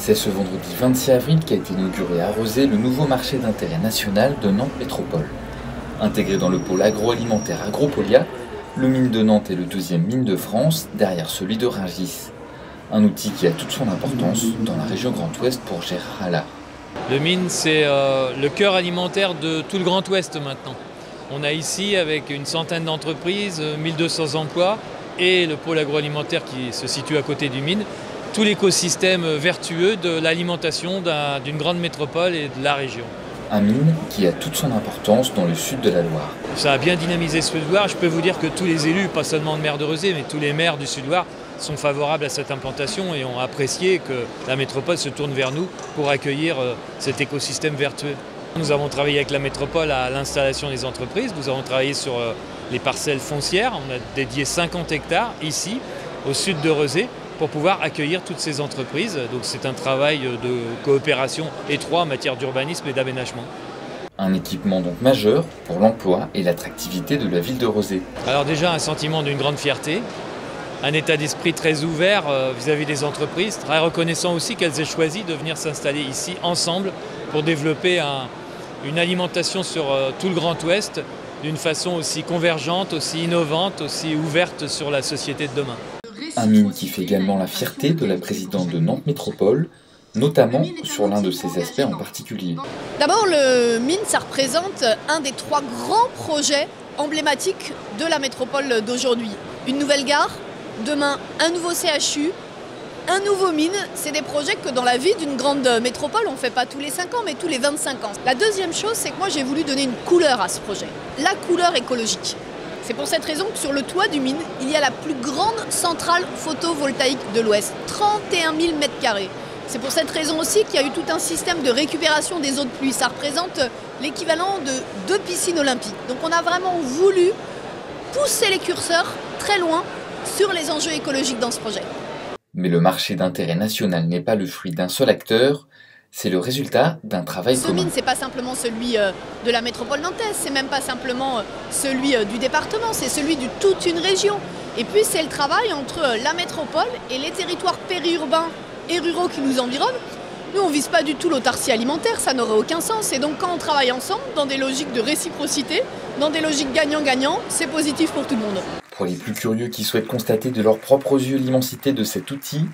C'est ce vendredi 26 avril qu'a été inauguré à Rezé le nouveau marché d'intérêt national de Nantes Métropole. Intégré dans le pôle agroalimentaire Agropolia, le mine de Nantes est le deuxième mine de France, derrière celui de Rungis. Un outil qui a toute son importance dans la région Grand Ouest pour Gérard Allard. Le mine, c'est le cœur alimentaire de tout le Grand Ouest maintenant. On a ici, avec une centaine d'entreprises, 1200 emplois et le pôle agroalimentaire qui se situe à côté du mine, tout l'écosystème vertueux de l'alimentation d'une grande métropole et de la région. Un mine qui a toute son importance dans le sud de la Loire. Ça a bien dynamisé ce Sud-Loire. Je peux vous dire que tous les élus, pas seulement le maire de Rezé, mais tous les maires du Sud-Loire sont favorables à cette implantation et ont apprécié que la métropole se tourne vers nous pour accueillir cet écosystème vertueux. Nous avons travaillé avec la métropole à l'installation des entreprises, nous avons travaillé sur les parcelles foncières, on a dédié 50 hectares ici, au sud de Rezé, pour pouvoir accueillir toutes ces entreprises. Donc c'est un travail de coopération étroit en matière d'urbanisme et d'aménagement. Un équipement donc majeur pour l'emploi et l'attractivité de la ville de Rezé. Alors déjà un sentiment d'une grande fierté, un état d'esprit très ouvert vis-à-vis des entreprises, très reconnaissant aussi qu'elles aient choisi de venir s'installer ici ensemble pour développer une alimentation sur tout le Grand Ouest d'une façon aussi convergente, aussi innovante, aussi ouverte sur la société de demain. Un mine qui fait également la fierté de la présidente de Nantes Métropole, notamment sur l'un de ses aspects en particulier. D'abord, le mine, ça représente un des 3 grands projets emblématiques de la métropole d'aujourd'hui. Une nouvelle gare, demain un nouveau CHU, un nouveau mine. C'est des projets que dans la vie d'une grande métropole, on ne fait pas tous les 5 ans, mais tous les 25 ans. La deuxième chose, c'est que moi j'ai voulu donner une couleur à ce projet, la couleur écologique. C'est pour cette raison que sur le toit du mine, il y a la plus grande centrale photovoltaïque de l'Ouest, 31 000 m². C'est pour cette raison aussi qu'il y a eu tout un système de récupération des eaux de pluie. Ça représente l'équivalent de 2 piscines olympiques. Donc on a vraiment voulu pousser les curseurs très loin sur les enjeux écologiques dans ce projet. Mais le marché d'intérêt national n'est pas le fruit d'un seul acteur, c'est le résultat d'un travail commun. Ce mine, c'est pas simplement celui de la métropole nantaise, c'est même pas simplement celui du département, c'est celui de toute une région. Et puis c'est le travail entre la métropole et les territoires périurbains et ruraux qui nous environnent. Nous, on vise pas du tout l'autarcie alimentaire, ça n'aurait aucun sens. Et donc quand on travaille ensemble, dans des logiques de réciprocité, dans des logiques gagnant-gagnant, c'est positif pour tout le monde. Pour les plus curieux qui souhaitent constater de leurs propres yeux l'immensité de cet outil,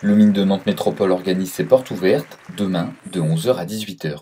le mine de Nantes Métropole organise ses portes ouvertes demain de 11 h à 18 h.